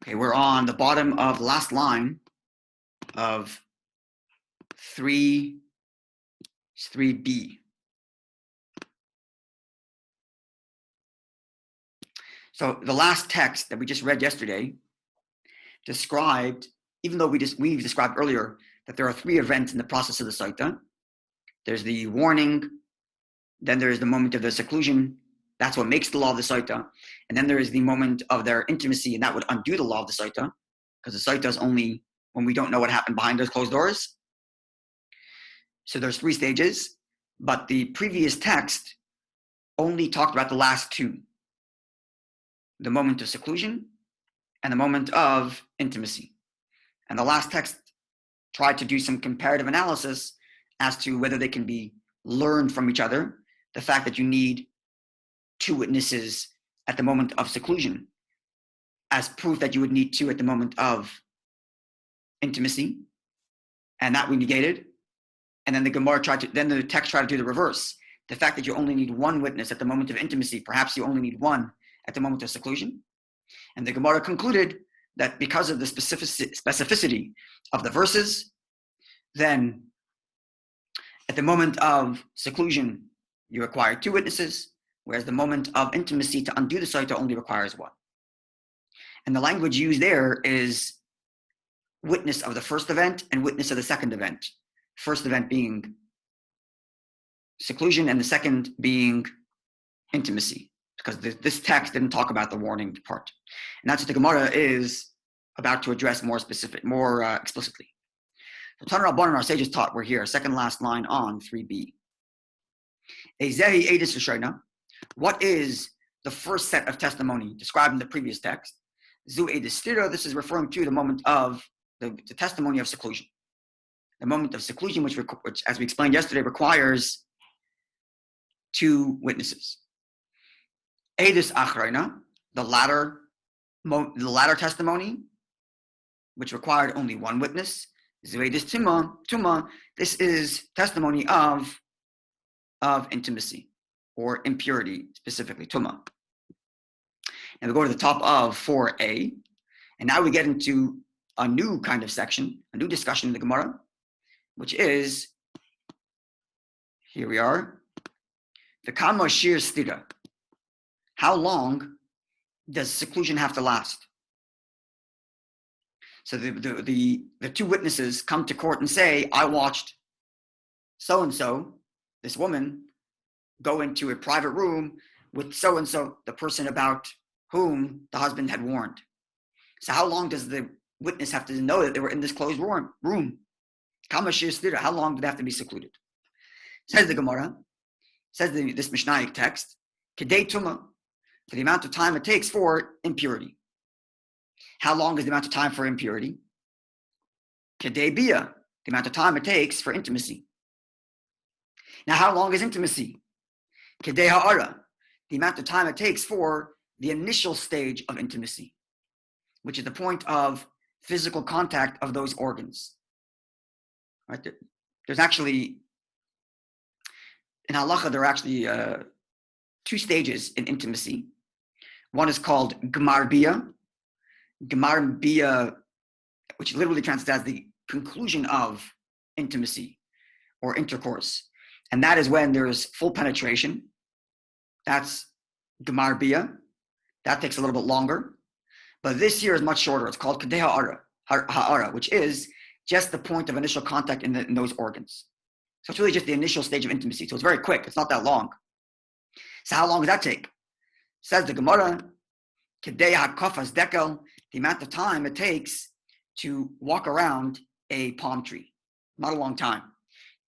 Okay, we're on the bottom of the last line of 3b. So the last text that we just read yesterday described, even though we've described earlier that there are 3 events in the process of the Sotah. There's the warning, then there's the moment of the seclusion. That's what makes the law of the Sotah. And then there is the moment of their intimacy, and that would undo the law of the Sotah, because the Sotah is only when we don't know what happened behind those closed doors. So there's 3 stages, but the previous text only talked about the last 2, the moment of seclusion and the moment of intimacy. And the last text tried to do some comparative analysis as to whether they can be learned from each other. The fact that you need 2 witnesses at the moment of seclusion as proof that you would need 2 at the moment of intimacy, and that we negated. And then the text tried to do the reverse. The fact that you only need 1 witness at the moment of intimacy, perhaps you only need 1 at the moment of seclusion. And the Gemoro concluded that because of the specificity of the verses, then at the moment of seclusion, you require 2 witnesses, whereas the moment of intimacy to undo the Sotah only requires 1. And the language used there is witness of the first event and witness of the second event. First event being seclusion and the second being intimacy, because this text didn't talk about the warning part. And that's what the Gemara is about to address more explicitly. So Tanur Rabbanan, our sages taught, we're here, second last line on 3b. Ezehi Eidus Rishona. What is the first set of testimony described in the previous text? Zu Eidus Stira. This is referring to the moment of the testimony of seclusion. The moment of seclusion, which, as we explained yesterday, requires 2 witnesses. Eidus Achrona, the latter testimony, which required only 1 witness. Eidus Tuma. This is testimony of intimacy or impurity, specifically Tuma. And we go to the top of 4a, and now we get into a new kind of section, a new discussion in the Gemara, which is, here we are, the Kama Shir Stira. How long does seclusion have to last? So the 2 witnesses come to court and say, I watched so-and-so, this woman, go into a private room with so-and-so, the person about whom the husband had warned. So how long does the witness have to know that they were in this closed room? Kama Shir Stira, how long do they have to be secluded? Says the Gemara, says this Mishnaic text, Kedei Tuma, for the amount of time it takes for impurity. How long is the amount of time for impurity? Kedei Bia, the amount of time it takes for intimacy. Now, how long is intimacy? Kedei Ha'ara, the amount of time it takes for the initial stage of intimacy, which is the point of physical contact of those organs. Right? There's actually, in halacha, there are actually 2 stages in intimacy. One is called Gemar Bia. Gemar Bia, which literally translates as the conclusion of intimacy or intercourse. And that is when there's full penetration. That's Gemar Bia. That takes a little bit longer. But this here is much shorter. It's called Kedei Ha'ara, which is just the point of initial contact in those organs. So it's really just the initial stage of intimacy. So it's very quick. It's not that long. So how long does that take? Says the Gemara, Kedei HaKofas Dekel, the amount of time it takes to walk around a palm tree. Not a long time.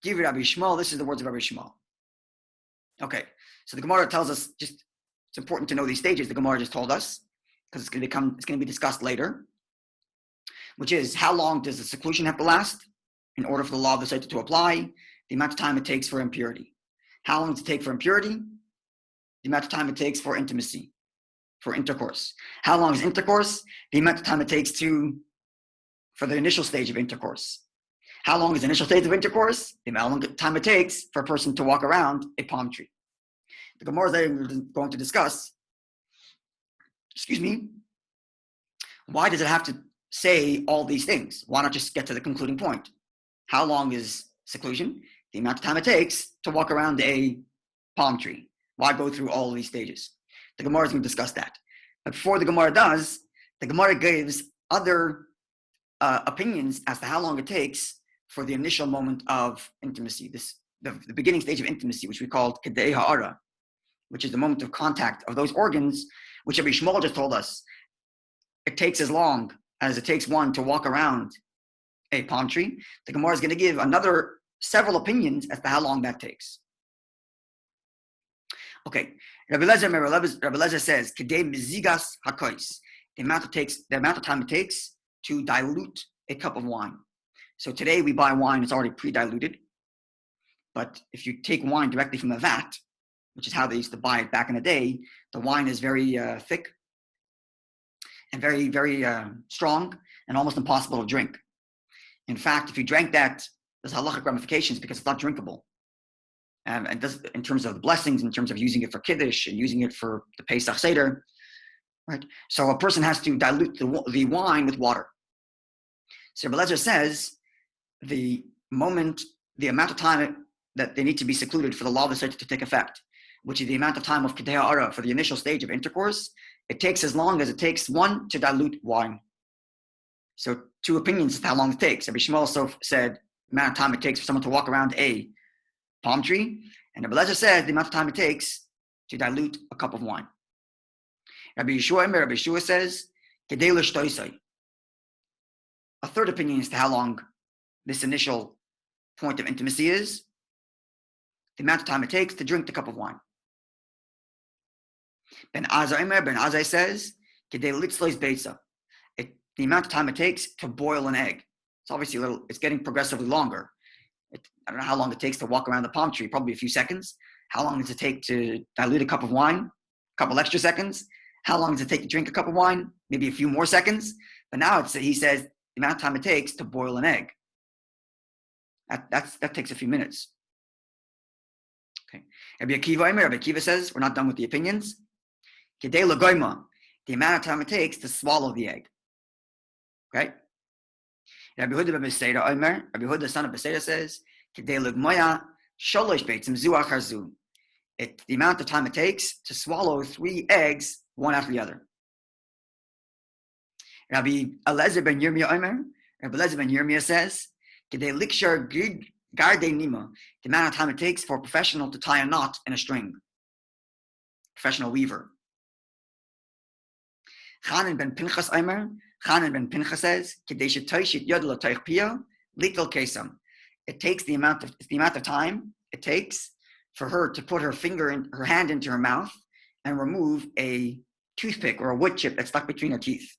Give Rabbi Shmuel, this is the words of Rabbi Shmuel. Okay, so the Gemara tells us, just it's important to know these stages. The Gemara just told us, because it's going to be discussed later, which is how long does the seclusion have to last in order for the law of the Sotah to apply? The amount of time it takes for impurity. How long does it take for impurity? The amount of time it takes for intimacy, for intercourse. How long is intercourse? The amount of time it takes for the initial stage of intercourse. How long is the initial stage of intercourse? The amount of time it takes for a person to walk around a palm tree. The Gemara is going to discuss, why does it have to say all these things? Why not just get to the concluding point? How long is seclusion? The amount of time it takes to walk around a palm tree. Why go through all of these stages? The Gemara is going to discuss that. But before the Gemara does, the Gemara gives other opinions as to how long it takes for the initial moment of intimacy, the beginning stage of intimacy, which we call kedei ha'ara, which is the moment of contact of those organs, which Rabbi Shmuel just told us. It takes as long as it takes one to walk around a palm tree. The Gemara is going to give several opinions as to how long that takes. Okay, Rabbi Lezer says, "Kedei mizigas hakois," the amount of time it takes to dilute a cup of wine. So today we buy wine; it's already pre-diluted. But if you take wine directly from the vat, which is how they used to buy it back in the day, the wine is very thick and very, very strong and almost impossible to drink. In fact, if you drank that, there's halachic ramifications because it's not drinkable. And does, in terms of the blessings, in terms of using it for Kiddush and using it for the Pesach Seder, right? So a person has to dilute the wine with water. So Rebbe Lezer says the amount of time that they need to be secluded for the law of the Sotah to take effect, which is the amount of time of Kedei Ha'ara for the initial stage of intercourse, it takes as long as it takes one to dilute wine. So two opinions of how long it takes. Rabbi Shmuel also said the amount of time it takes for someone to walk around a palm tree, and Rebbe Lezer says the amount of time it takes to dilute a cup of wine. Rabbi Yeshua says, Kedei l'shtoisai. A third opinion as to how long this initial point of intimacy is, the amount of time it takes to drink the cup of wine. Ben Azai says, Kedei litzlois beitza. The amount of time it takes to boil an egg. It's obviously it's getting progressively longer. I don't know how long it takes to walk around the palm tree, probably a few seconds. How long does it take to dilute a cup of wine? A couple extra seconds. How long does it take to drink a cup of wine? Maybe a few more seconds. But now he says the amount of time it takes to boil an egg. That takes a few minutes. Okay. Rabbi Akiva says, we're not done with the opinions. Kedei l'goyma, the amount of time it takes to swallow the egg. Okay? Rabbi Yehuda, the son of Beseira, says, Kedei l'gmoya sholosh beitzim zu achar zu. The amount of time it takes to swallow 3 eggs, one after the other. Rabbi Eliezer ben Yirmiyah says, Kedei likshar gardei nima, the amount of time it takes for a professional to tie a knot in a string. Professional weaver. Chanan ben Pinchas says, Kedei shetoishit yod l'toich piyah, litel kesam. It's the amount of time it takes for her to put her hand into her mouth and remove a toothpick or a wood chip that's stuck between her teeth.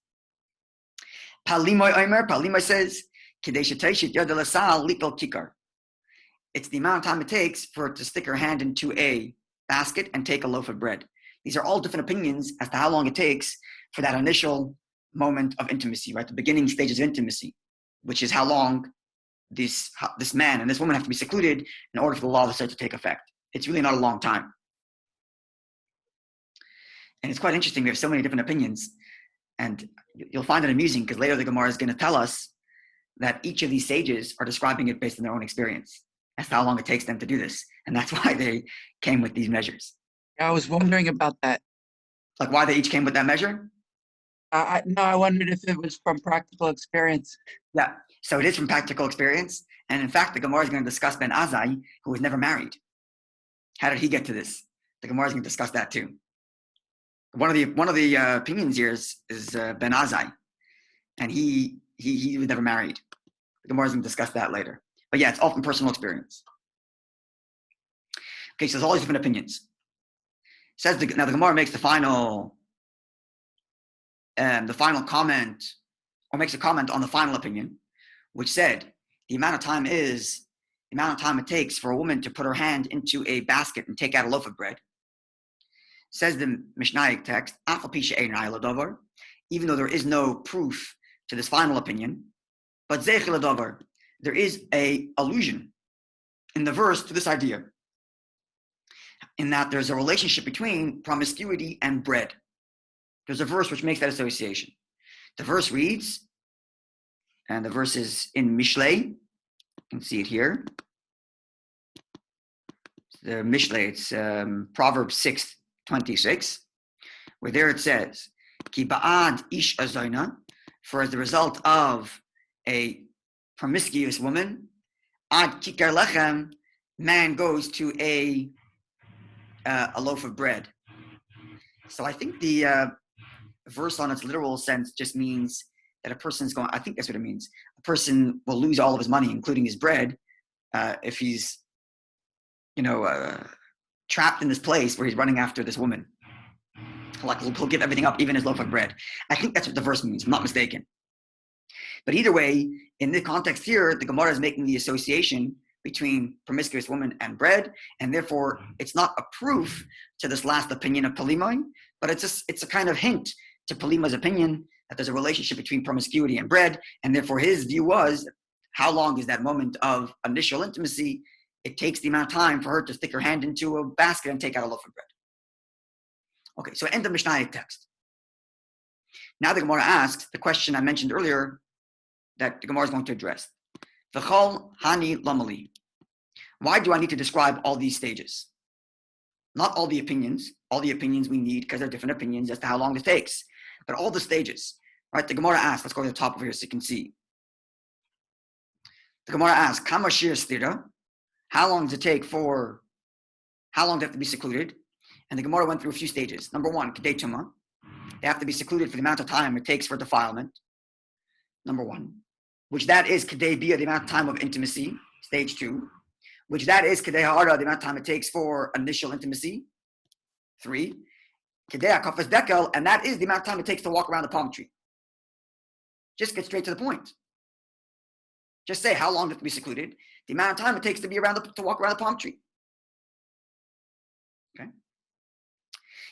Palimoy says, it's the amount of time it takes for her to stick her hand into a basket and take a loaf of bread. These are all different opinions as to how long it takes for that initial moment of intimacy, right? The beginning stages of intimacy, which is how long this man and this woman have to be secluded in order for the law of the Sotah to take effect. It's really not a long time. And it's quite interesting. We have so many different opinions. And you'll find it amusing because later the Gemara is going to tell us that each of these sages are describing it based on their own experience as to how long it takes them to do this. And that's why they came with these measures. I was wondering about that. Like why they each came with that measure? No, I wondered if it was from practical experience. Yeah, so it is from practical experience. And in fact, the Gemara is going to discuss Ben Azai, who was never married. How did he get to this? The Gemara is going to discuss that too. One of the opinions here is Ben Azai, and he was never married. The Gemara is going to discuss that later. But yeah, it's all from personal experience. Okay, so there's all these different opinions. Now the Gemara makes the final comment, or makes a comment on the final opinion, which said the amount of time it takes for a woman to put her hand into a basket and take out a loaf of bread. Says the Mishnaic text, even though there is no proof to this final opinion, but there is a allusion in the verse to this idea, in that there's a relationship between promiscuity and bread. There's a verse which makes that association. The verse reads, and the verse is in Mishlei. You can see it here. The Mishlei, it's Proverbs 6:26, where there it says, Ki ba'ad ish azayna, for as the result of a promiscuous woman, ad kikar lechem, man goes to a loaf of bread. So I think the verse on its literal sense just means that a person's going, I think that's what it means. A person will lose all of his money, including his bread, if he's, trapped in this place where he's running after this woman. Like he'll give everything up, even his loaf of bread. I think that's what the verse means, I'm not mistaken. But either way, in the context here, the Gemara is making the association between promiscuous woman and bread, and therefore it's not a proof to this last opinion of Palimai, but it's a kind of hint to Palimai's opinion that there's a relationship between promiscuity and bread, and therefore his view was, how long is that moment of initial intimacy? It takes the amount of time for her to stick her hand into a basket and take out a loaf of bread. Okay, so end of Mishnah text. Now the Gemara asks the question I mentioned earlier that the Gemara is going to address. V'chol hani lamali. Why do I need to describe all these stages? Not all the opinions we need because they're different opinions as to how long it takes, but all the stages. Right? The Gemara asks, let's go to the top of here so you can see. The Gemara asks, Kama shir stira? How long does it take for, how long do they have to be secluded? And the Gemara went through a few stages. Number one, kedei tuma. They have to be secluded for the amount of time it takes for defilement. Number one, which that is kedei bia, the amount of time of intimacy. Stage two, which that is kedei ha'ara, the amount of time it takes for initial intimacy. Three, kedei ha'kafas dekel, and that is the amount of time it takes to walk around the palm tree. Just get straight to the point. Just say how long it has to be secluded, the amount of time it takes to walk around the palm tree. Okay.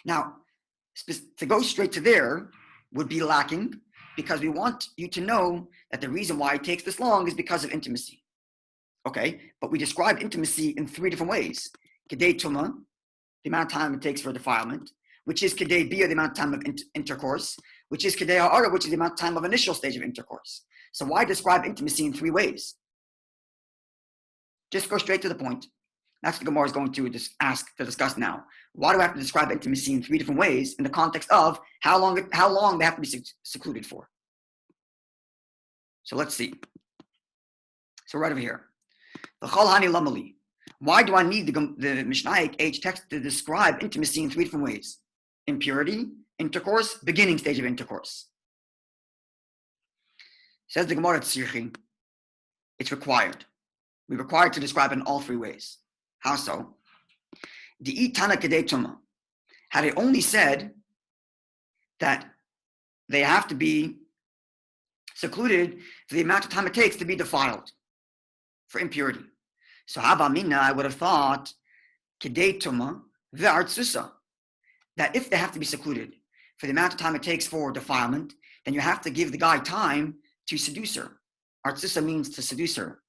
Now, to go straight to there would be lacking because we want you to know that the reason why it takes this long is because of intimacy. Okay, but we describe intimacy in three different ways. Kedei tuma, the amount of time it takes for defilement, which is kedei bia, the amount of time of intercourse, which is kedei ha'ara, which is the amount of time of initial stage of intercourse. So why describe intimacy in three ways? Just go straight to the point. That's what the Gemara is going to discuss now. Why do I have to describe intimacy in three different ways in the context of how long they have to be secluded for? So let's see. So right over here. Why do I need the Mishnaic age text to describe intimacy in three different ways? Impurity, intercourse, beginning stage of intercourse. Says the Gemara Tzirchi, it's required. We're required to describe it in all three ways. How so? The itana kedei tuma. Had it only said that they have to be secluded for the amount of time it takes to be defiled for impurity. So haba mina, I would have thought kedei tuma ve'artzusa, that if they have to be secluded for the amount of time it takes for defilement, then you have to give the guy time to seduce her. Artzusa means to seduce her,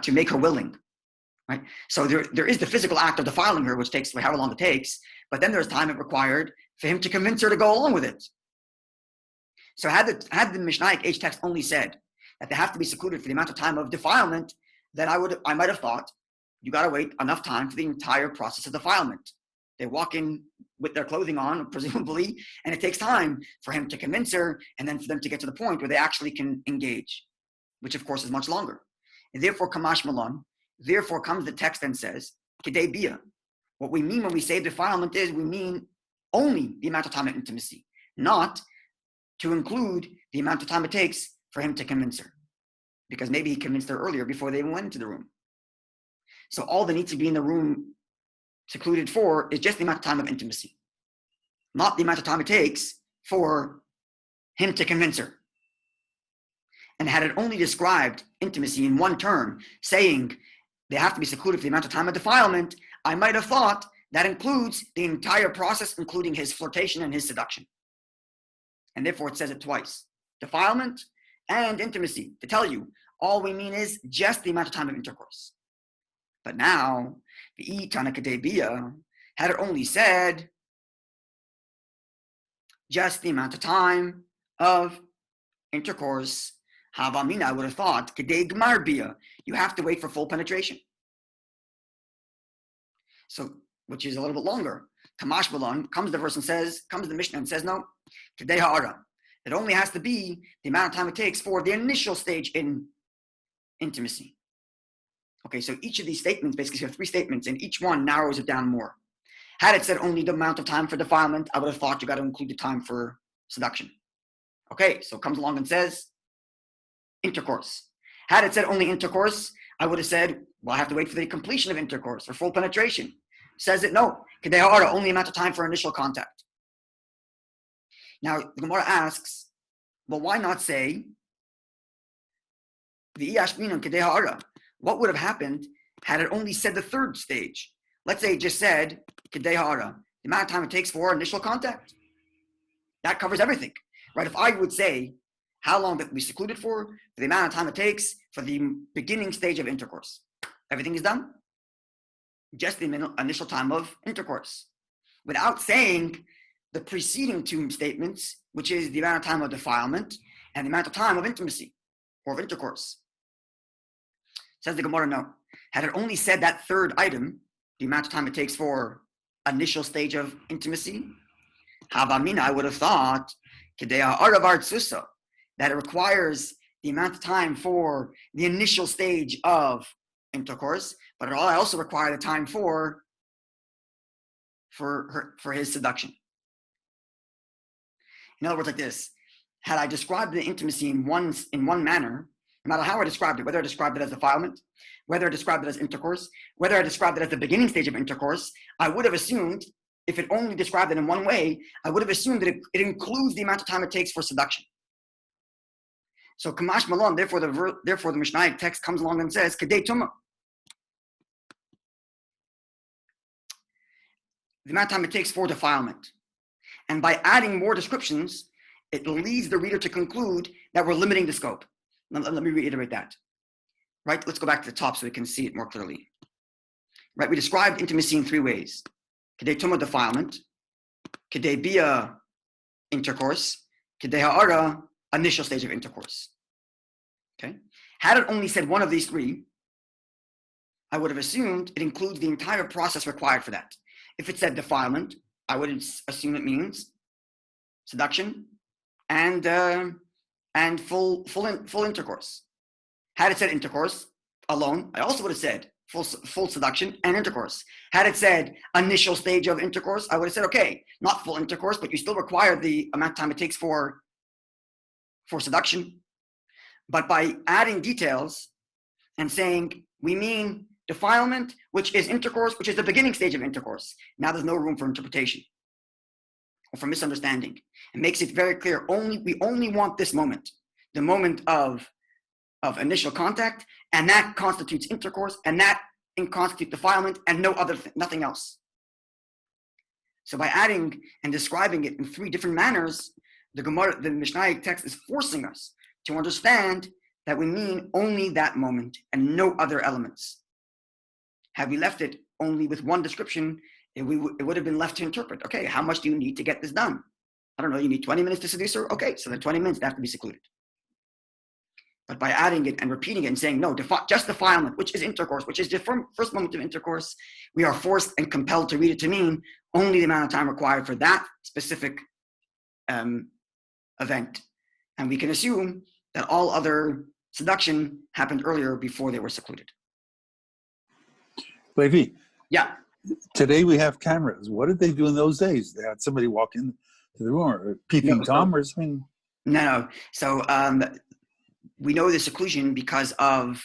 to make her willing. Right? So there is the physical act of defiling her, which takes however long it takes, but then there's time it required for him to convince her to go along with it. So had the Mishnaic age text only said that they have to be secluded for the amount of time of defilement, then I might have thought you got to wait enough time for the entire process of defilement. They walk in with their clothing on, presumably, and it takes time for him to convince her and then for them to get to the point where they actually can engage, which of course is much longer. And therefore, Kamash Malon, therefore comes the text and says, Kedei bia. What we mean when we say defilement is we mean only the amount of time of intimacy, not to include the amount of time it takes for him to convince her. Because maybe he convinced her earlier before they even went into the room. So all they need to be in the room secluded for is just the amount of time of intimacy, not the amount of time it takes for him to convince her. And had it only described intimacy in one term, saying they have to be secluded for the amount of time of defilement, I might have thought that includes the entire process, including his flirtation and his seduction. And therefore it says it twice. Defilement and intimacy. To tell you, all we mean is just the amount of time of intercourse. But now, the Itana Kedei bia, had it only said just the amount of time of intercourse, Havamina, I would have thought, Kedei Gmar Bia, you have to wait for full penetration. So, which is a little bit longer. Kamash Balon, comes the verse and says, comes the Mishnah and says, no, Kedei Ha'ara. It only has to be the amount of time it takes for the initial stage in intimacy. Okay, so each of these statements, basically you have three statements, and each one narrows it down more. Had it said only the amount of time for defilement, I would have thought you got to include the time for seduction. Okay, so it comes along and says intercourse. Had it said only intercourse, I would have said, well, I have to wait for the completion of intercourse or full penetration. Says it, no, Kedei Ha'ara, only amount of time for initial contact. Now, the Gemara asks, well, why not say the Iyashmin on Kedei Ha'ara? What would have happened had it only said the third stage? Let's say it just said Kedei Ha'ara, the amount of time it takes for initial contact. That covers everything, right? If I would say how long that we secluded for the amount of time it takes for the beginning stage of intercourse, everything is done. Just the initial time of intercourse, without saying the preceding two statements, which is the amount of time of defilement and the amount of time of intimacy or of intercourse. Says the Gemara, no. Had it only said that third item, the amount of time it takes for initial stage of intimacy, Havamina, I would have thought, Kedei Ha'ara V'Artzusa, that it requires the amount of time for the initial stage of intercourse, but it also require the time for his seduction. In other words, like this: had I described the intimacy in one manner, no matter how I described it, whether I described it as defilement, whether I described it as intercourse, whether I described it as the beginning stage of intercourse, I would have assumed, if it only described it in one way, I would have assumed that it includes the amount of time it takes for seduction. So Kamash Malon, therefore the Mishnah text comes along and says, Kedei Tumah. The amount of time it takes for defilement. And by adding more descriptions, it leads the reader to conclude that we're limiting the scope. Let me reiterate that. Right? Let's go back to the top so we can see it more clearly. Right? We described intimacy in three ways. Kedei Tumah, defilement. Kedei Bia, intercourse. Kedei Ha'ara, initial stage of intercourse. Okay? Had it only said one of these three, I would have assumed it includes the entire process required for that. If it said defilement, I would assume it means seduction and full intercourse. Had it said intercourse alone, I also would have said full seduction and intercourse. Had it said initial stage of intercourse, I would have said, okay, not full intercourse, but you still require the amount of time it takes for seduction. But by adding details and saying, we mean defilement, which is intercourse, which is the beginning stage of intercourse. Now there's no room for interpretation or for misunderstanding. It makes it very clear, we only want this moment, the moment of initial contact, and that constitutes intercourse, and that constitutes defilement, and nothing else. So by adding and describing it in three different manners, the Mishnah text is forcing us to understand that we mean only that moment and no other elements. Had we left it only with one description, it would have been left to interpret. Okay, how much do you need to get this done? I don't know, you need 20 minutes to seduce her? Okay, so the 20 minutes have to be secluded. But by adding it and repeating it and saying, no, just defilement, which is intercourse, which is the first moment of intercourse, we are forced and compelled to read it to mean only the amount of time required for that specific event. And we can assume that all other seduction happened earlier before they were secluded. Levi, Yeah. today we have cameras. What did they do in those days? They had somebody walk into the room or peeping Tom or something? No. So we know the seclusion because of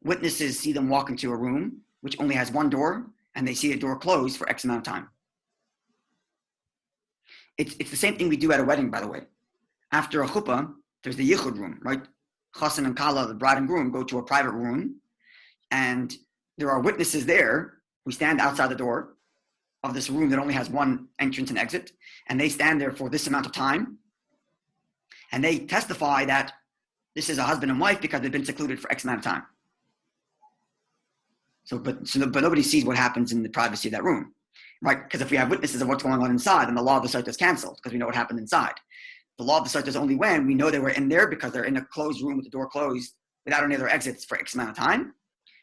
witnesses see them walk into a room, which only has one door, and they see the door closed for X amount of time. It's the same thing we do at a wedding, by the way. After a chuppah, there's the yichud room, right? Chassan and Kala, the bride and groom, go to a private room, and there are witnesses there who stand outside the door of this room that only has one entrance and exit, and they stand there for this amount of time, and they testify that this is a husband and wife because they've been secluded for X amount of time. But nobody sees what happens in the privacy of that room, right? Because if we have witnesses of what's going on inside, then the law of the Sotah is canceled because we know what happened inside. The law of the Sotah is only when we know they were in there because they're in a closed room with the door closed without any other exits for X amount of time,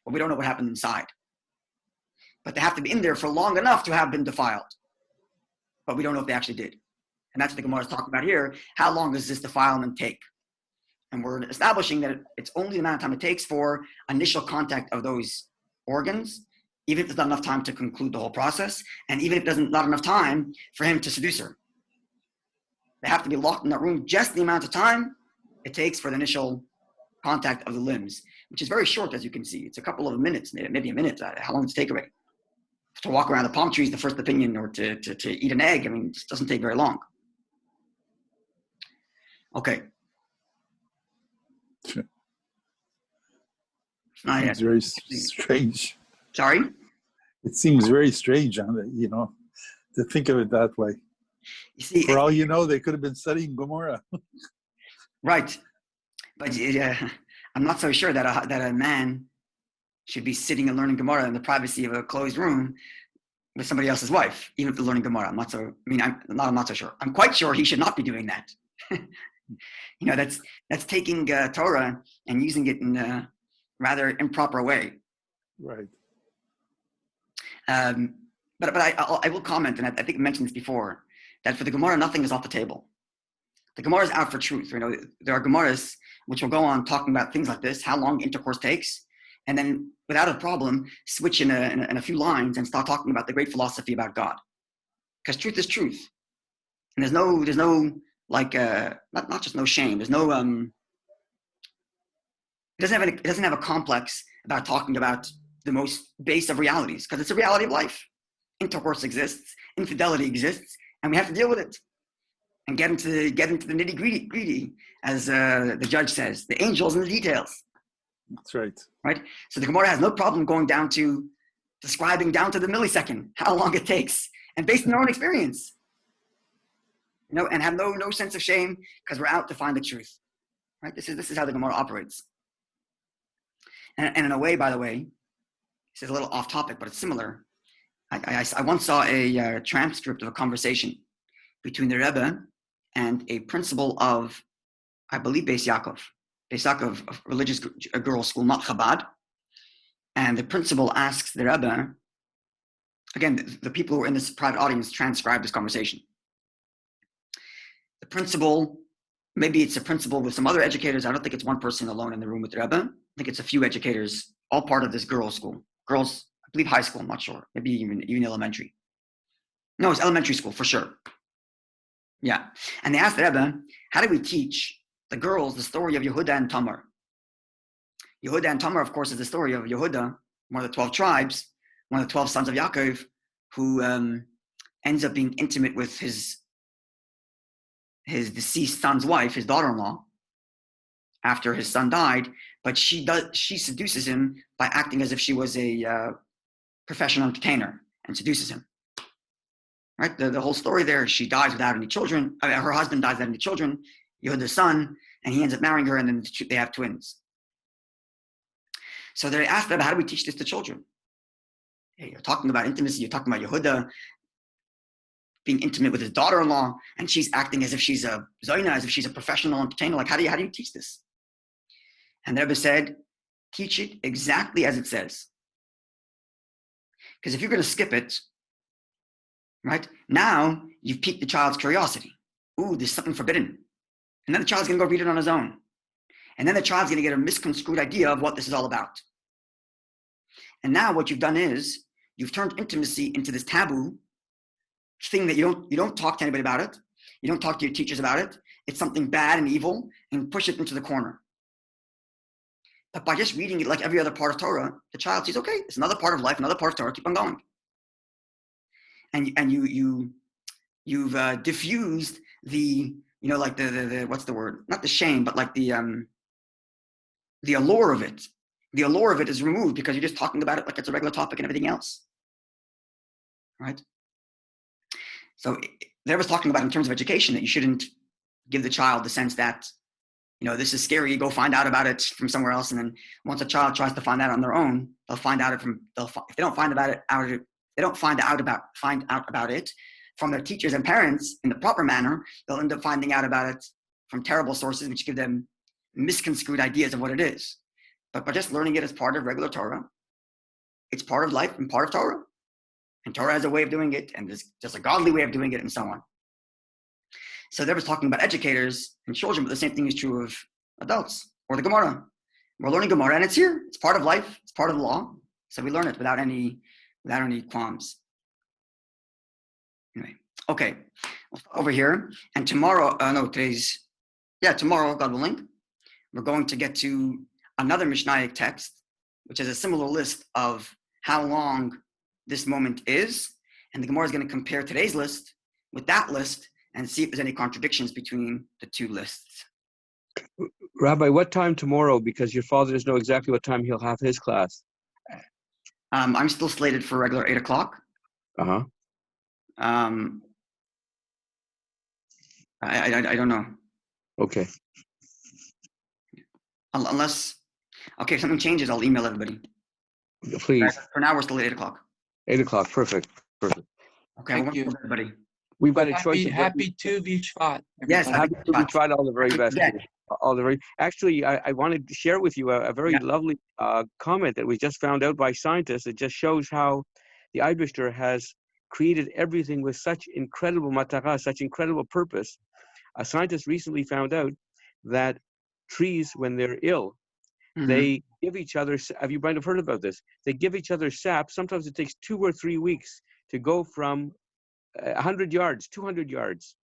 but we don't know what happened inside. But they have to be in there for long enough to have been defiled. But we don't know if they actually did. And that's what the Gemara is talking about here. How long does this defilement take? And we're establishing that it's only the amount of time it takes for initial contact of those organs, even if there's not enough time to conclude the whole process, and even if there's not enough time for him to seduce her. They have to be locked in that room just the amount of time it takes for the initial contact of the limbs, which is very short, as you can see. It's a couple of minutes, maybe a minute. How long does it take already? To walk around the palm trees, the first opinion, or to eat an egg, I mean, it doesn't take very long. Okay. Sure. It's very strange. Sorry? It seems very strange, to think of it that way. You see, for all you know, they could have been studying Gemoro. Right. But I'm not so sure that a man should be sitting and learning Gemara in the privacy of a closed room with somebody else's wife, even if they're learning Gemara. I'm not so sure. I'm quite sure he should not be doing that. That's taking Torah and using it in a rather improper way. Right. But I will comment, and I think I mentioned this before, that for the Gemara, nothing is off the table. The Gemara is out for truth. There are Gemaras which will go on talking about things like this, how long intercourse takes, and then without a problem, switch in a few lines and start talking about the great philosophy about God. Because truth is truth. And there's no like, not just no shame. There's no, it doesn't have a complex about talking about the most base of realities, because it's a reality of life. Intercourse exists, infidelity exists, and we have to deal with it and get into the nitty gritty, as the judge says, the angels and the details. That's right. Right. So the Gemara has no problem going down to describing down to the millisecond how long it takes, and based on their own experience. And have no sense of shame because we're out to find the truth. Right. This is how the Gemara operates. And in a way, by the way, this is a little off topic, but it's similar. I once saw a transcript of a conversation between the Rebbe and a principal of, I believe, Beis Yaakov, a religious girls' school, not Chabad. And the principal asks the Rebbe, again, the people who are in this private audience transcribe this conversation. The principal, maybe it's a principal with some other educators. I don't think it's one person alone in the room with the Rebbe. I think it's a few educators, all part of this girls' school. Girls, I believe high school, I'm not sure. Maybe even elementary. No, it's elementary school for sure. Yeah. And they asked the Rebbe, how do we teach the girls the story of Yehuda and Tamar? Yehuda and Tamar, of course, is the story of Yehuda, one of the 12 tribes, one of the 12 sons of Yaakov, who ends up being intimate with his deceased son's wife, his daughter-in-law, after his son died. But she seduces him by acting as if she was a professional entertainer and seduces him. Right? The whole story there, she dies without any children. Her husband dies without any children, Yehuda's son, and he ends up marrying her, and then they have twins. So they asked them, how do we teach this to children? Hey, you're talking about intimacy, you're talking about Yehuda being intimate with his daughter-in-law, and she's acting as if she's a Zoyna, as if she's a professional entertainer. Like, how do you teach this? And the Rebbe said, teach it exactly as it says. Because if you're going to skip it, right, now you've piqued the child's curiosity. Ooh, there's something forbidden. And then the child's going to go read it on his own. And then the child's going to get a misconstrued idea of what this is all about. And now what you've done is you've turned intimacy into this taboo thing that you don't talk to anybody about it. You don't talk to your teachers about it. It's something bad and evil, and push it into the corner. But by just reading it like every other part of Torah, the child sees, okay, it's another part of life, another part of Torah, keep on going. And you've diffused the, like the what's the word? Not the shame, but like the allure of it. The allure of it is removed because you're just talking about it like it's a regular topic and everything else. Right? So there was talking about in terms of education that you shouldn't give the child the sense that, this is scary, go find out about it from somewhere else. And then once a child tries to find out on their own, if they don't find out about it, from their teachers and parents in the proper manner, they'll end up finding out about it from terrible sources, which give them misconstrued ideas of what it is. But by just learning it as part of regular Torah, it's part of life and part of Torah. And Torah has a way of doing it, and there's just a godly way of doing it, and so on. So they was talking about educators and children, but the same thing is true of adults or the Gemoro. We're learning Gemoro, and it's here. It's part of life. It's part of the law. So we learn it without any qualms. Anyway, okay, over here, and tomorrow, tomorrow, God willing, we're going to get to another Mishnaic text, which has a similar list of how long this moment is, and the Gemara is going to compare today's list with that list and see if there's any contradictions between the two lists. Rabbi, what time tomorrow? Because your father doesn't know exactly what time he'll have his class. I'm still slated for regular 8 o'clock. Uh-huh. I don't know. Okay. Unless, okay, if something changes, I'll email everybody. Please. For now, we're still at 8 o'clock. 8 o'clock. Perfect. Perfect. Okay, Thank you, everybody. We've got a choice. Happy Tu B'Shvat. Yes, happy to be tried all the very best. Actually, I wanted to share with you a very lovely comment that we just found out by scientists. It just shows how the Eibishter has created everything with such incredible matara, such incredible purpose. A scientist recently found out that trees, when they're ill, they give each other, have you might have heard about this? They give each other sap. Sometimes it takes 2 or 3 weeks to go from 100 yards, 200 yards,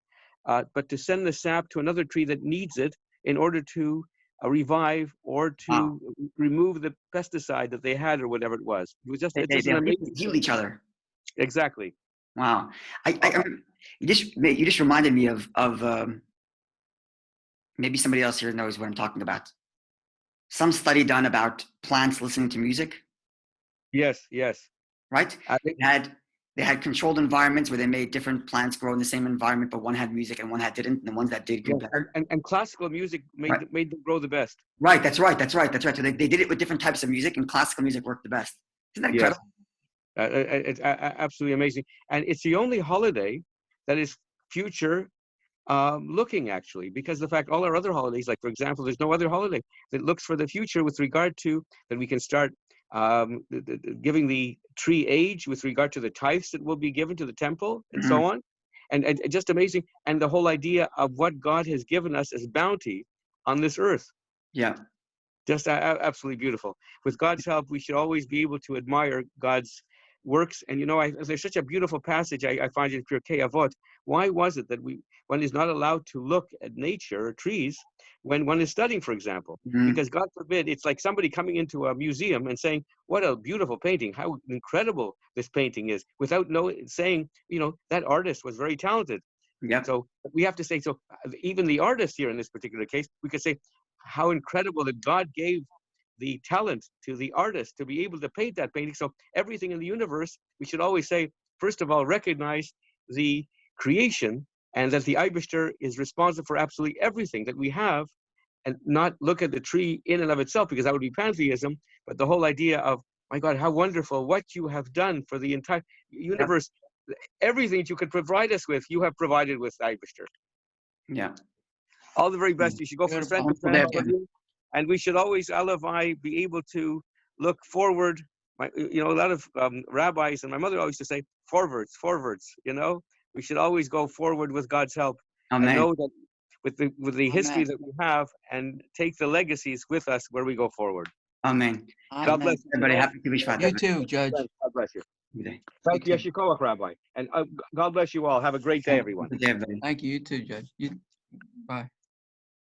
but to send the sap to another tree that needs it in order to revive or to remove the pesticide that they had or whatever it was. It was just, it's just an amazing heal each other. Exactly. Wow. You just reminded me of maybe somebody else here knows what I'm talking about. Some study done about plants listening to music. Yes. Right? They had controlled environments where they made different plants grow in the same environment, but one had music and one didn't, and the ones that did grew better. And classical music made them grow the best. Right, that's right. So they did it with different types of music, and classical music worked the best. Isn't that incredible? It's absolutely amazing. And it's the only holiday that is future looking, actually, because the fact all our other holidays, like for example, there's no other holiday that looks for the future with regard to that we can start giving the tree age with regard to the tithes that will be given to the temple and so on. And just amazing. And the whole idea of what God has given us as bounty on this earth. Yeah. Just absolutely beautiful. With God's help, we should always be able to admire God's works. And there's such a beautiful passage I find in Pirkei Avot. Why was it that one is not allowed to look at nature or trees when one is studying, for example? Because God forbid, it's like somebody coming into a museum and saying, what a beautiful painting, how incredible this painting is, without saying, that artist was very talented. Yeah. So we have to say, so even the artist here in this particular case, we could say how incredible that God gave the talent to the artist to be able to paint that painting. So everything in the universe, we should always say, first of all, recognize the creation and that the Eibishter is responsible for absolutely everything that we have, and not look at the tree in and of itself, because that would be pantheism, but the whole idea of, my God, how wonderful what you have done for the entire universe. Everything that you could provide us with, you have provided with Eibishter. Yeah. All the very best. You should go from friend to friend. And we should always, Levi, be able to look forward. A lot of rabbis and my mother always used to say, forwards. We should always go forward with God's help. Amen. And know that with the history that we have, and take the legacies with us where we go forward. Amen. God bless everybody. Happy to be Shvat. You too, Judge. God bless you. Thank you, Yeshikoach, Rabbi. And God bless you all. Have a great day, everyone. Good day, everybody. Thank you. You too, Judge. Bye.